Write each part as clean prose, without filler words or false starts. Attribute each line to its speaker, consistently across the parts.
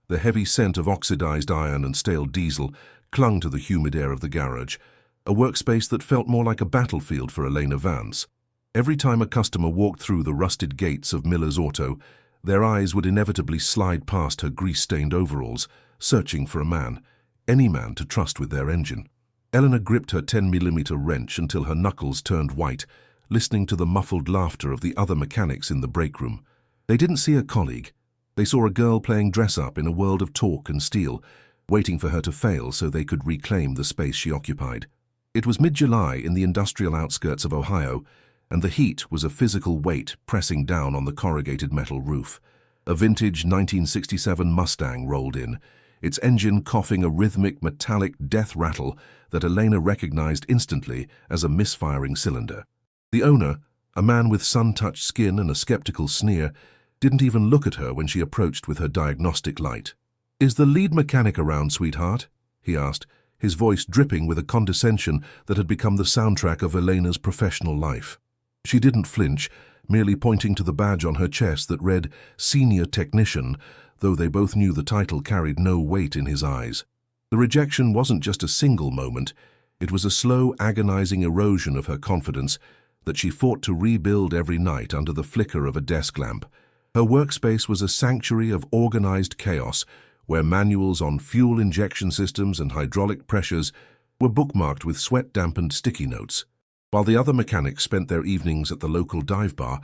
Speaker 1: The heavy scent of oxidized iron and stale diesel clung to the humid air of the garage, a workspace that felt more like a battlefield for Elena Vance. Every time a customer walked through the rusted gates of Miller's Auto, their eyes would inevitably slide past her grease-stained overalls, searching for a man, any man to trust with their engine. Eleanor gripped her 10mm wrench until her knuckles turned white, listening to the muffled laughter of the other mechanics in the break room. They didn't see a colleague. They saw a girl playing dress-up in a world of torque and steel, waiting for her to fail so they could reclaim the space she occupied. It was mid-July in the industrial outskirts of Ohio, and the heat was a physical weight pressing down on the corrugated metal roof. A vintage 1967 Mustang rolled in, its engine coughing a rhythmic metallic death rattle that Elena recognized instantly as a misfiring cylinder. The owner, a man with sun-touched skin and a skeptical sneer, didn't even look at her when she approached with her diagnostic light. "Is the lead mechanic around, sweetheart?" he asked, his voice dripping with a condescension that had become the soundtrack of Elena's professional life. She didn't flinch, merely pointing to the badge on her chest that read Senior Technician, though they both knew the title carried no weight in his eyes. The rejection wasn't just a single moment, it was a slow, agonizing erosion of her confidence that she fought to rebuild every night under the flicker of a desk lamp. Her workspace was a sanctuary of organized chaos, where manuals on fuel injection systems and hydraulic pressures were bookmarked with sweat-dampened sticky notes. While the other mechanics spent their evenings at the local dive bar,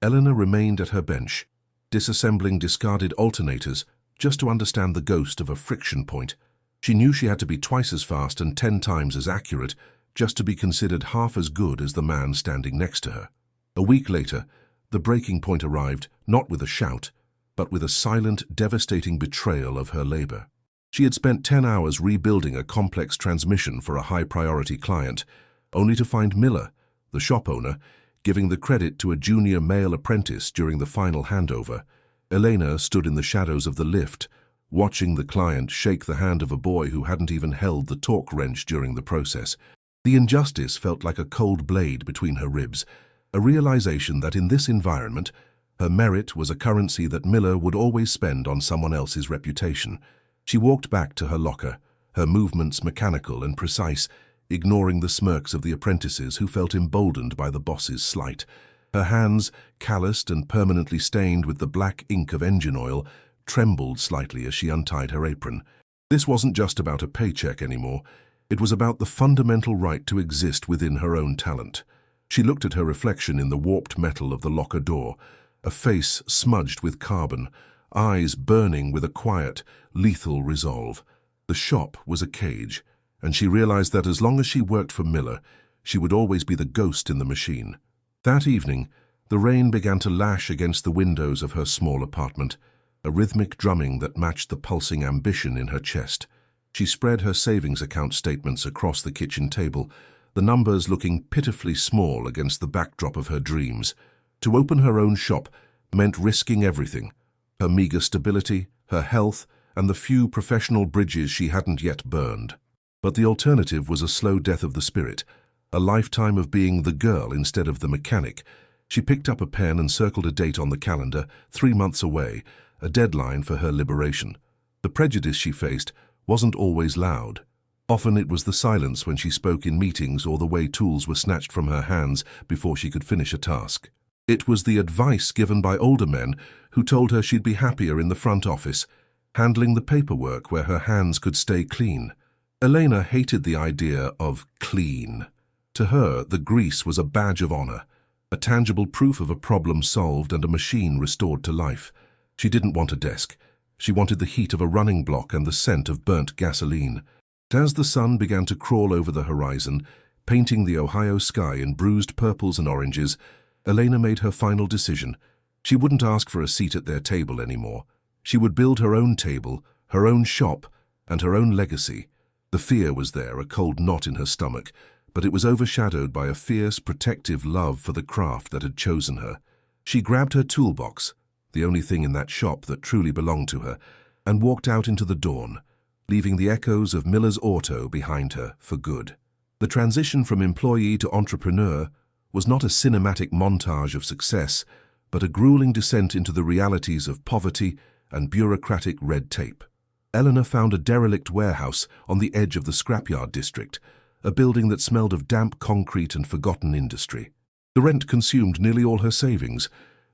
Speaker 1: Eleanor remained at her bench, disassembling discarded alternators just to understand the ghost of a friction point. She knew she had to be twice as fast and 10 times as accurate just to be considered half as good as the man standing next to her. A week later, the breaking point arrived, not with a shout, but with a silent, devastating betrayal of her labor. She had spent 10 hours rebuilding a complex transmission for a high-priority client, only to find Miller, the shop owner, giving the credit to a junior male apprentice during the final handover. Elena stood in the shadows of the lift, watching the client shake the hand of a boy who hadn't even held the torque wrench during the process. The injustice felt like a cold blade between her ribs, a realization that in this environment, her merit was a currency that Miller would always spend on someone else's reputation. She walked back to her locker, her movements mechanical and precise, ignoring the smirks of the apprentices who felt emboldened by the boss's slight. Her hands, calloused and permanently stained with the black ink of engine oil, trembled slightly as she untied her apron. This wasn't just about a paycheck anymore. It was about the fundamental right to exist within her own talent. She looked at her reflection in the warped metal of the locker door, a face smudged with carbon, eyes burning with a quiet, lethal resolve. The shop was a cage, and she realized that as long as she worked for Miller, she would always be the ghost in the machine. That evening, the rain began to lash against the windows of her small apartment, a rhythmic drumming that matched the pulsing ambition in her chest. She spread her savings account statements across the kitchen table, the numbers looking pitifully small against the backdrop of her dreams. To open her own shop meant risking everything: her meager stability, her health, and the few professional bridges she hadn't yet burned. But the alternative was a slow death of the spirit, a lifetime of being the girl instead of the mechanic. She picked up a pen and circled a date on the calendar, 3 months away, a deadline for her liberation. The prejudice she faced wasn't always loud. Often it was the silence when she spoke in meetings or the way tools were snatched from her hands before she could finish a task. It was the advice given by older men who told her she'd be happier in the front office, handling the paperwork where her hands could stay clean. Elena hated the idea of clean. To her, the grease was a badge of honor, a tangible proof of a problem solved and a machine restored to life. She didn't want a desk. She wanted the heat of a running block and the scent of burnt gasoline. As the sun began to crawl over the horizon, painting the Ohio sky in bruised purples and oranges, Elena made her final decision. She wouldn't ask for a seat at their table anymore. She would build her own table, her own shop, and her own legacy. The fear was there, a cold knot in her stomach, but it was overshadowed by a fierce, protective love for the craft that had chosen her. She grabbed her toolbox, the only thing in that shop that truly belonged to her, and walked out into the dawn, leaving the echoes of Miller's Auto behind her for good. The transition from employee to entrepreneur was not a cinematic montage of success, but a grueling descent into the realities of poverty and bureaucratic red tape. Eleanor found a derelict warehouse on the edge of the scrapyard district, a building that smelled of damp concrete and forgotten industry. The rent consumed nearly all her savings,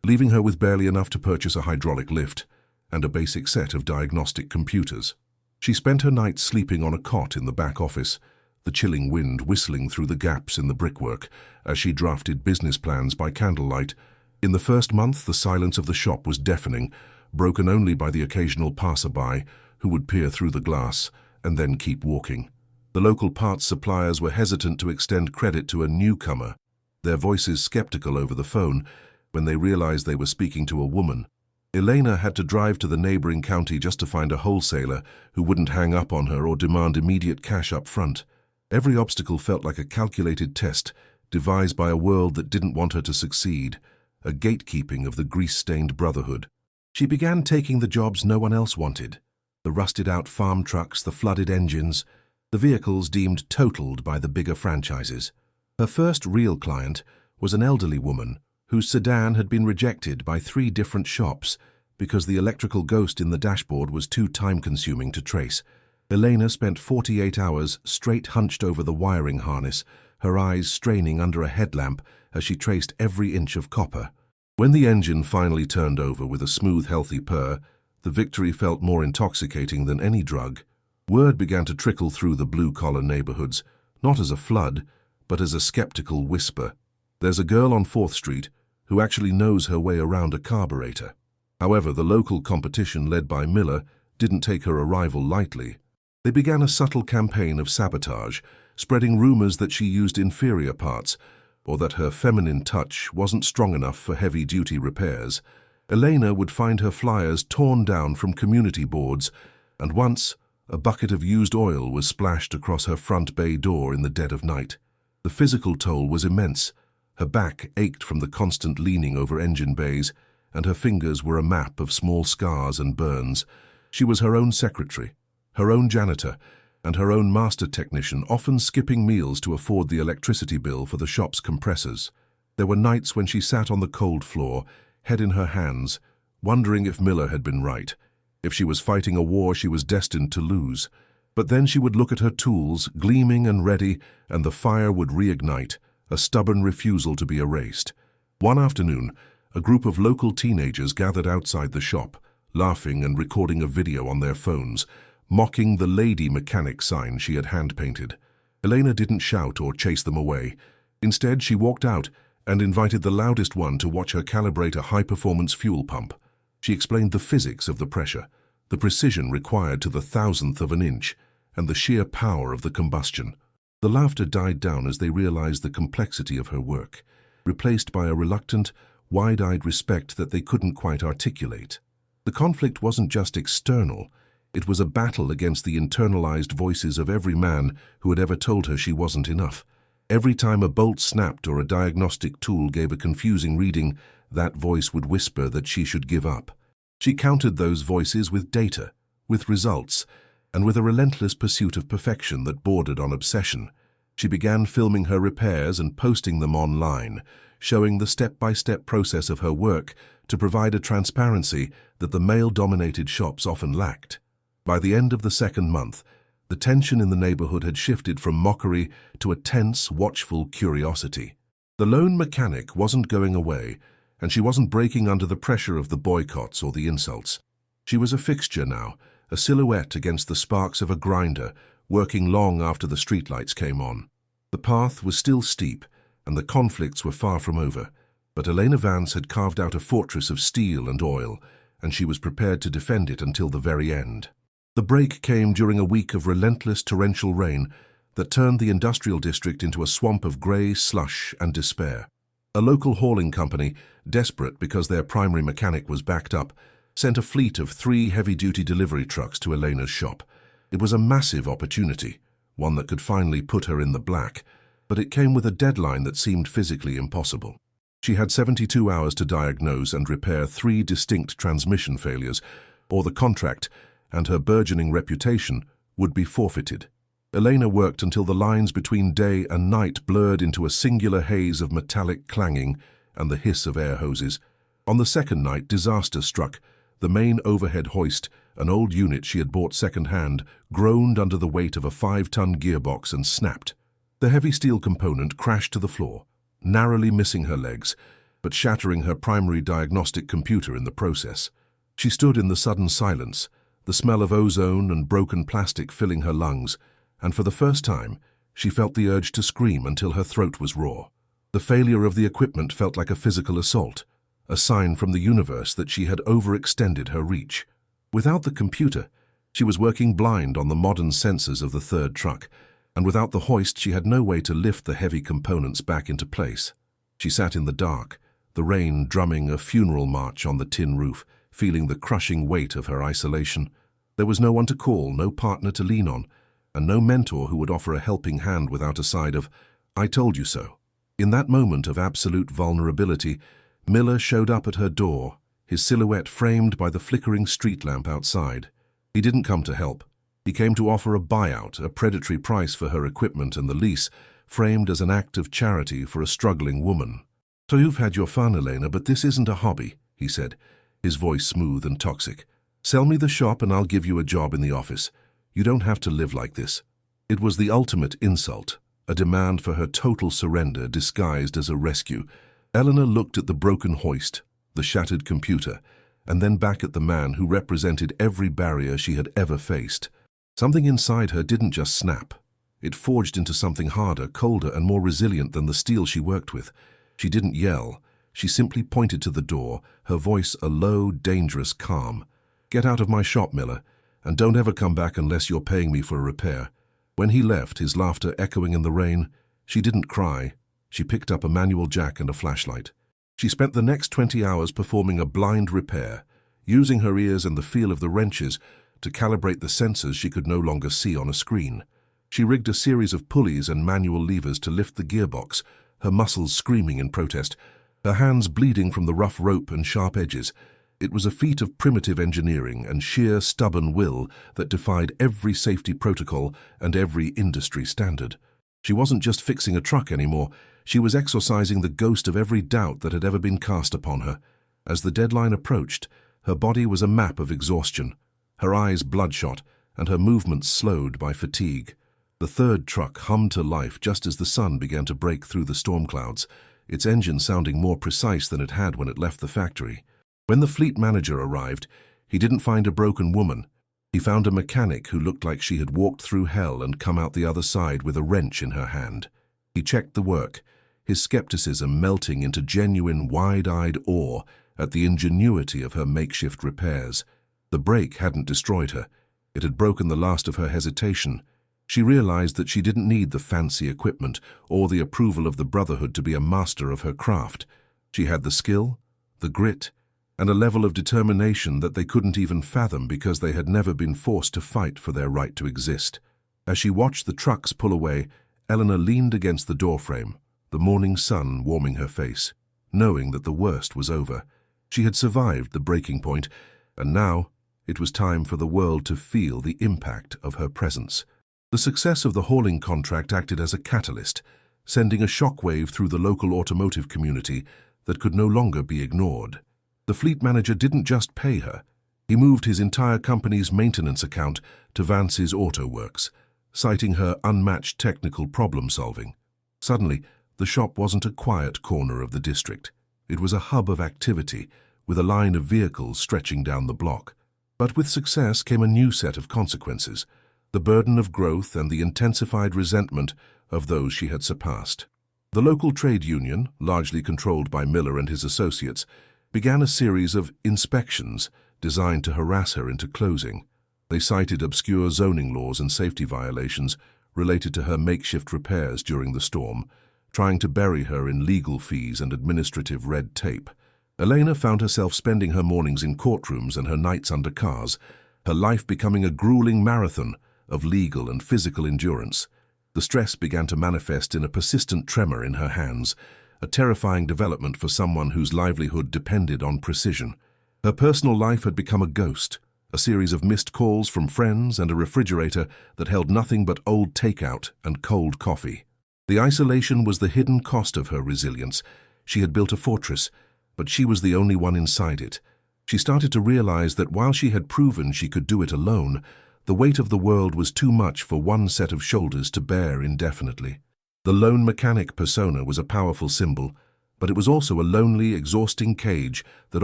Speaker 1: leaving her with barely enough to purchase a hydraulic lift and a basic set of diagnostic computers. She spent her nights sleeping on a cot in the back office, the chilling wind whistling through the gaps in the brickwork as she drafted business plans by candlelight. In the first month, the silence of the shop was deafening, broken only by the occasional passerby who would peer through the glass and then keep walking. The local parts suppliers were hesitant to extend credit to a newcomer, their voices skeptical over the phone when they realized they were speaking to a woman. Elena had to drive to the neighboring county just to find a wholesaler who wouldn't hang up on her or demand immediate cash up front. Every obstacle felt like a calculated test, devised by a world that didn't want her to succeed, a gatekeeping of the grease-stained brotherhood. She began taking the jobs no one else wanted, the rusted-out farm trucks, the flooded engines, the vehicles deemed totaled by the bigger franchises. Her first real client was an elderly woman whose sedan had been rejected by 3 different shops because the electrical ghost in the dashboard was too time-consuming to trace. Elena spent 48 hours straight hunched over the wiring harness, her eyes straining under a headlamp as she traced every inch of copper. When the engine finally turned over with a smooth, healthy purr, the victory felt more intoxicating than any drug. Word began to trickle through the blue-collar neighborhoods, not as a flood, but as a skeptical whisper. There's a girl on 4th Street who actually knows her way around a carburetor. However, the local competition led by Miller didn't take her arrival lightly. They began a subtle campaign of sabotage, spreading rumors that she used inferior parts, or that her feminine touch wasn't strong enough for heavy-duty repairs. Elena would find her flyers torn down from community boards, and once, a bucket of used oil was splashed across her front bay door in the dead of night. The physical toll was immense. Her back ached from the constant leaning over engine bays, and her fingers were a map of small scars and burns. She was her own secretary, her own janitor, and her own master technician, often skipping meals to afford the electricity bill for the shop's compressors. There were nights when she sat on the cold floor, head in her hands, wondering if Miller had been right, if she was fighting a war she was destined to lose. But then she would look at her tools, gleaming and ready, and the fire would reignite, a stubborn refusal to be erased. One afternoon, a group of local teenagers gathered outside the shop, laughing and recording a video on their phones, mocking the lady mechanic sign she had hand-painted. Elena didn't shout or chase them away. Instead, she walked out and invited the loudest one to watch her calibrate a high-performance fuel pump. She explained the physics of the pressure, the precision required to the 1,000th of an inch, and the sheer power of the combustion. The laughter died down as they realized the complexity of her work, replaced by a reluctant, wide-eyed respect that they couldn't quite articulate. The conflict wasn't just external, it was a battle against the internalized voices of every man who had ever told her she wasn't enough. Every time a bolt snapped or a diagnostic tool gave a confusing reading, that voice would whisper that she should give up. She countered those voices with data, with results, and with a relentless pursuit of perfection that bordered on obsession. She began filming her repairs and posting them online, showing the step-by-step process of her work to provide a transparency that the male-dominated shops often lacked. By the end of the second month, the tension in the neighborhood had shifted from mockery to a tense, watchful curiosity. The lone mechanic wasn't going away, and she wasn't breaking under the pressure of the boycotts or the insults. She was a fixture now, a silhouette against the sparks of a grinder, working long after the streetlights came on. The path was still steep, and the conflicts were far from over, but Elena Vance had carved out a fortress of steel and oil, and she was prepared to defend it until the very end. The break came during a week of relentless torrential rain that turned the industrial district into a swamp of grey slush and despair. A local hauling company, desperate because their primary mechanic was backed up, sent a fleet of 3 heavy-duty delivery trucks to Elena's shop. It was a massive opportunity, one that could finally put her in the black, but it came with a deadline that seemed physically impossible. She had 72 hours to diagnose and repair 3 distinct transmission failures, or the contract and her burgeoning reputation would be forfeited. Elena worked until the lines between day and night blurred into a singular haze of metallic clanging and the hiss of air hoses. On the second night, disaster struck. The main overhead hoist, an old unit she had bought second-hand, groaned under the weight of a 5-ton gearbox and snapped. The heavy steel component crashed to the floor, narrowly missing her legs, but shattering her primary diagnostic computer in the process. She stood in the sudden silence, the smell of ozone and broken plastic filling her lungs, and for the first time, she felt the urge to scream until her throat was raw. The failure of the equipment felt like a physical assault, a sign from the universe that she had overextended her reach. Without the computer, she was working blind on the modern sensors of the third truck, and without the hoist she had no way to lift the heavy components back into place. She sat in the dark, the rain drumming a funeral march on the tin roof, feeling the crushing weight of her isolation. There was no one to call, no partner to lean on, and no mentor who would offer a helping hand without a side of, "I told you so." In that moment of absolute vulnerability, Miller showed up at her door, his silhouette framed by the flickering street lamp outside. He didn't come to help. He came to offer a buyout, a predatory price for her equipment and the lease, framed as an act of charity for a struggling woman. "So you've had your fun, Elena, but this isn't a hobby," he said, his voice smooth and toxic. "Sell me the shop and I'll give you a job in the office. You don't have to live like this." It was the ultimate insult, a demand for her total surrender disguised as a rescue. Eleanor looked at the broken hoist, the shattered computer, and then back at the man who represented every barrier she had ever faced. Something inside her didn't just snap. It forged into something harder, colder, and more resilient than the steel she worked with. She didn't yell. She simply pointed to the door, her voice a low, dangerous calm. "Get out of my shop, Miller, and don't ever come back unless you're paying me for a repair." When he left, his laughter echoing in the rain, she didn't cry. She picked up a manual jack and a flashlight. She spent the next 20 hours performing a blind repair, using her ears and the feel of the wrenches to calibrate the sensors she could no longer see on a screen. She rigged a series of pulleys and manual levers to lift the gearbox, her muscles screaming in protest, her hands bleeding from the rough rope and sharp edges. It was a feat of primitive engineering and sheer stubborn will that defied every safety protocol and every industry standard. She wasn't just fixing a truck anymore, she was exorcising the ghost of every doubt that had ever been cast upon her. As the deadline approached, her body was a map of exhaustion, her eyes bloodshot, and her movements slowed by fatigue. The third truck hummed to life just as the sun began to break through the storm clouds, its engine sounding more precise than it had when it left the factory. When the fleet manager arrived, he didn't find a broken woman. He found a mechanic who looked like she had walked through hell and come out the other side with a wrench in her hand. He checked the work, his skepticism melting into genuine wide-eyed awe at the ingenuity of her makeshift repairs. The brake hadn't destroyed her. It had broken the last of her hesitation. She realized that she didn't need the fancy equipment or the approval of the Brotherhood to be a master of her craft. She had the skill, the grit, and a level of determination that they couldn't even fathom because they had never been forced to fight for their right to exist. As she watched the trucks pull away, Eleanor leaned against the doorframe, the morning sun warming her face, knowing that the worst was over. She had survived the breaking point, and now it was time for the world to feel the impact of her presence. The success of the hauling contract acted as a catalyst, sending a shockwave through the local automotive community that could no longer be ignored. The fleet manager didn't just pay her. He moved his entire company's maintenance account to Vance's Auto Works, citing her unmatched technical problem-solving. Suddenly, the shop wasn't a quiet corner of the district. It was a hub of activity, with a line of vehicles stretching down the block. But with success came a new set of consequences, the burden of growth and the intensified resentment of those she had surpassed. The local trade union, largely controlled by Miller and his associates, began a series of inspections designed to harass her into closing. They cited obscure zoning laws and safety violations related to her makeshift repairs during the storm, trying to bury her in legal fees and administrative red tape. Elena found herself spending her mornings in courtrooms and her nights under cars, her life becoming a grueling marathon of legal and physical endurance. The stress began to manifest in a persistent tremor in her hands, a terrifying development for someone whose livelihood depended on precision. Her personal life had become a ghost, a series of missed calls from friends and a refrigerator that held nothing but old takeout and cold coffee. The isolation was the hidden cost of her resilience. She had built a fortress, but she was the only one inside it, She started to realize that while she had proven she could do it alone, the weight of the world was too much for one set of shoulders to bear indefinitely. The lone mechanic persona was a powerful symbol, but it was also a lonely, exhausting cage that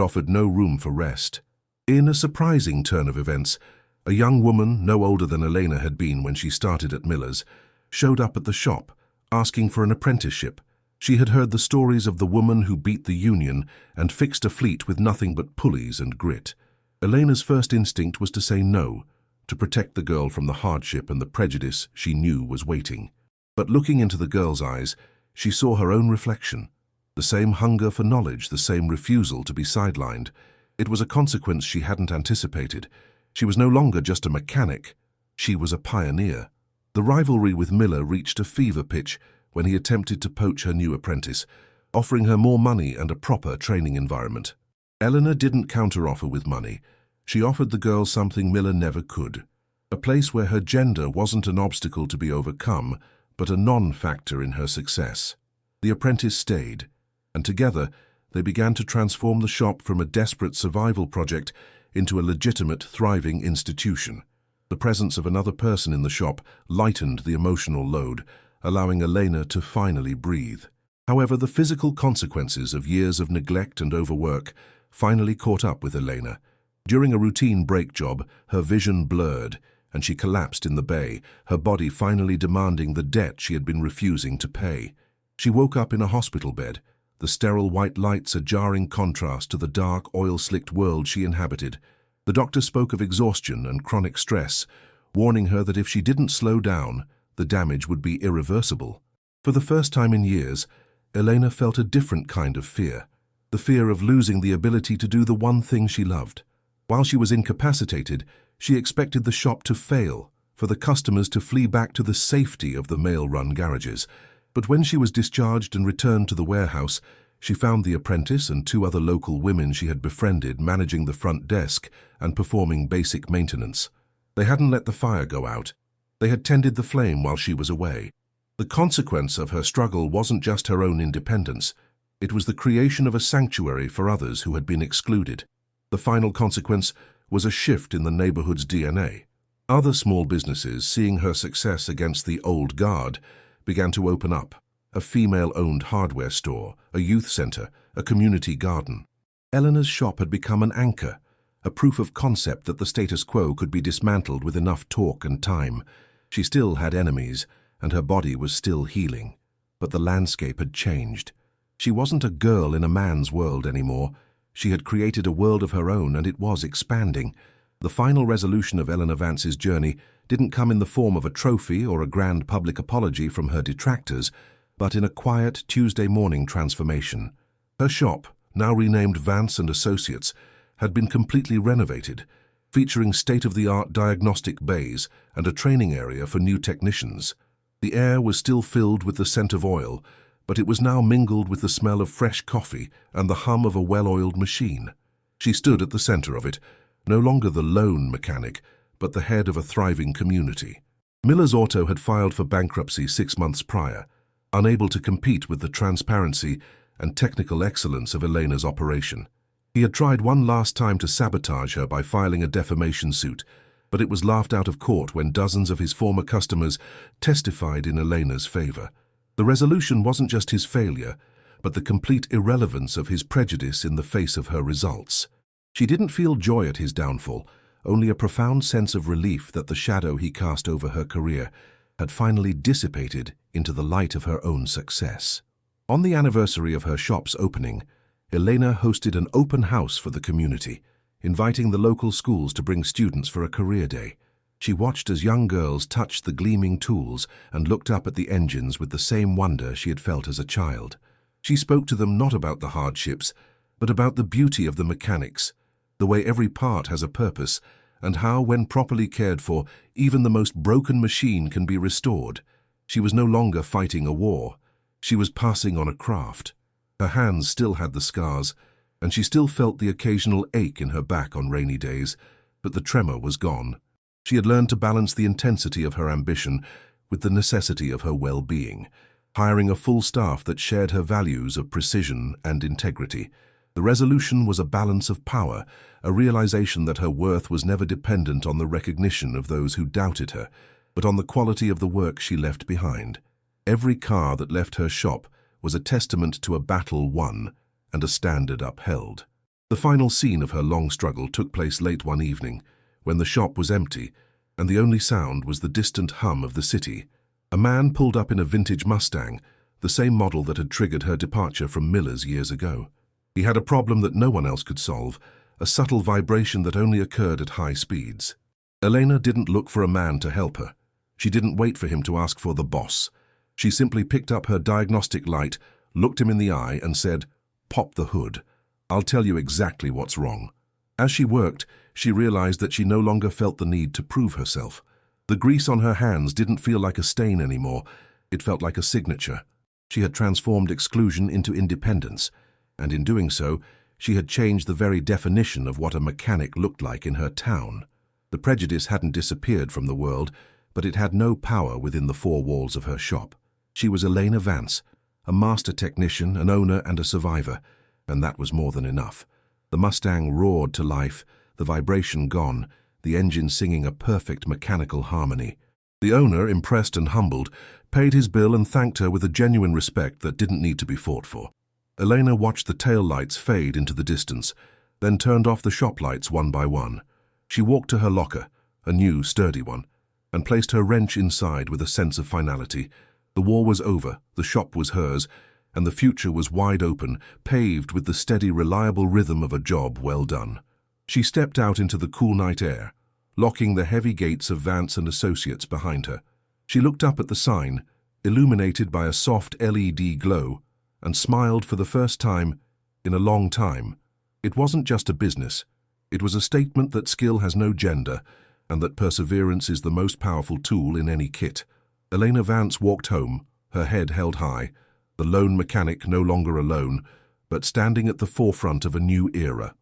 Speaker 1: offered no room for rest. In a surprising turn of events, a young woman, no older than Elena had been when she started at Miller's, showed up at the shop, asking for an apprenticeship. She had heard the stories of the woman who beat the union and fixed a fleet with nothing but pulleys and grit. Elena's first instinct was to say no, to protect the girl from the hardship and the prejudice she knew was waiting. But looking into the girl's eyes, she saw her own reflection. The same hunger for knowledge, the same refusal to be sidelined. It was a consequence she hadn't anticipated. She was no longer just a mechanic, she was a pioneer. The rivalry with Miller reached a fever pitch when he attempted to poach her new apprentice, offering her more money and a proper training environment. Eleanor didn't counteroffer with money. She offered the girl something Miller never could. A place where her gender wasn't an obstacle to be overcome, but a non-factor in her success. The apprentice stayed, and together they began to transform the shop from a desperate survival project into a legitimate, thriving institution. The presence of another person in the shop lightened the emotional load, allowing Elena to finally breathe. However, the physical consequences of years of neglect and overwork finally caught up with Elena. During a routine brake job, her vision blurred, and she collapsed in the bay, her body finally demanding the debt she had been refusing to pay. She woke up in a hospital bed, the sterile white lights a jarring contrast to the dark, oil-slicked world she inhabited. The doctor spoke of exhaustion and chronic stress, warning her that if she didn't slow down, the damage would be irreversible. For the first time in years, Elena felt a different kind of fear, the fear of losing the ability to do the one thing she loved. While she was incapacitated, she expected the shop to fail, for the customers to flee back to the safety of the male-run garages. But when she was discharged and returned to the warehouse, she found the apprentice and 2 other local women she had befriended managing the front desk and performing basic maintenance. They hadn't let the fire go out. They had tended the flame while she was away. The consequence of her struggle wasn't just her own independence. It was the creation of a sanctuary for others who had been excluded. The final consequence was a shift in the neighborhood's DNA. Other small businesses, seeing her success against the old guard, began to open up. A female-owned hardware store, a youth center, a community garden. Eleanor's shop had become an anchor, a proof of concept that the status quo could be dismantled with enough talk and time. She still had enemies, and her body was still healing. But the landscape had changed. She wasn't a girl in a man's world anymore. She had created a world of her own, and it was expanding. The final resolution of Eleanor Vance's journey didn't come in the form of a trophy or a grand public apology from her detractors, but in a quiet Tuesday morning transformation. Her shop, now renamed Vance & Associates, had been completely renovated, featuring state-of-the-art diagnostic bays and a training area for new technicians. The air was still filled with the scent of oil, but it was now mingled with the smell of fresh coffee and the hum of a well-oiled machine. She stood at the center of it, no longer the lone mechanic, but the head of a thriving community. Miller's Auto had filed for bankruptcy 6 months prior, unable to compete with the transparency and technical excellence of Elena's operation. He had tried one last time to sabotage her by filing a defamation suit, but it was laughed out of court when dozens of his former customers testified in Elena's favor. The resolution wasn't just his failure, but the complete irrelevance of his prejudice in the face of her results. She didn't feel joy at his downfall, only a profound sense of relief that the shadow he cast over her career had finally dissipated into the light of her own success. On the anniversary of her shop's opening, Elena hosted an open house for the community, inviting the local schools to bring students for a career day. She watched as young girls touched the gleaming tools and looked up at the engines with the same wonder she had felt as a child. She spoke to them not about the hardships, but about the beauty of the mechanics, the way every part has a purpose, and how, when properly cared for, even the most broken machine can be restored. She was no longer fighting a war. She was passing on a craft. Her hands still had the scars, and she still felt the occasional ache in her back on rainy days, but the tremor was gone. She had learned to balance the intensity of her ambition with the necessity of her well-being, hiring a full staff that shared her values of precision and integrity. The resolution was a balance of power, a realization that her worth was never dependent on the recognition of those who doubted her, but on the quality of the work she left behind. Every car that left her shop was a testament to a battle won and a standard upheld. The final scene of her long struggle took place late one evening, when the shop was empty, and the only sound was the distant hum of the city. A man pulled up in a vintage Mustang, the same model that had triggered her departure from Miller's years ago. He had a problem that no one else could solve, a subtle vibration that only occurred at high speeds. Elena didn't look for a man to help her. She didn't wait for him to ask for the boss. She simply picked up her diagnostic light, looked him in the eye, and said, "Pop the hood. I'll tell you exactly what's wrong." As she worked, she realized that she no longer felt the need to prove herself. The grease on her hands didn't feel like a stain anymore. It felt like a signature. She had transformed exclusion into independence, and in doing so, she had changed the very definition of what a mechanic looked like in her town. The prejudice hadn't disappeared from the world, but it had no power within the four walls of her shop. She was Elena Vance, a master technician, an owner, and a survivor, and that was more than enough. The Mustang roared to life, the vibration gone, the engine singing a perfect mechanical harmony. The owner, impressed and humbled, paid his bill and thanked her with a genuine respect that didn't need to be fought for. Elena watched the tail lights fade into the distance, then turned off the shop lights one by one. She walked to her locker, a new, sturdy one, and placed her wrench inside with a sense of finality. The war was over, the shop was hers, and the future was wide open, paved with the steady, reliable rhythm of a job well done. She stepped out into the cool night air, locking the heavy gates of Vance and Associates behind her. She looked up at the sign, illuminated by a soft LED glow, and smiled for the first time in a long time. It wasn't just a business. It was a statement that skill has no gender and that perseverance is the most powerful tool in any kit. Elena Vance walked home, her head held high, the lone mechanic no longer alone, but standing at the forefront of a new era.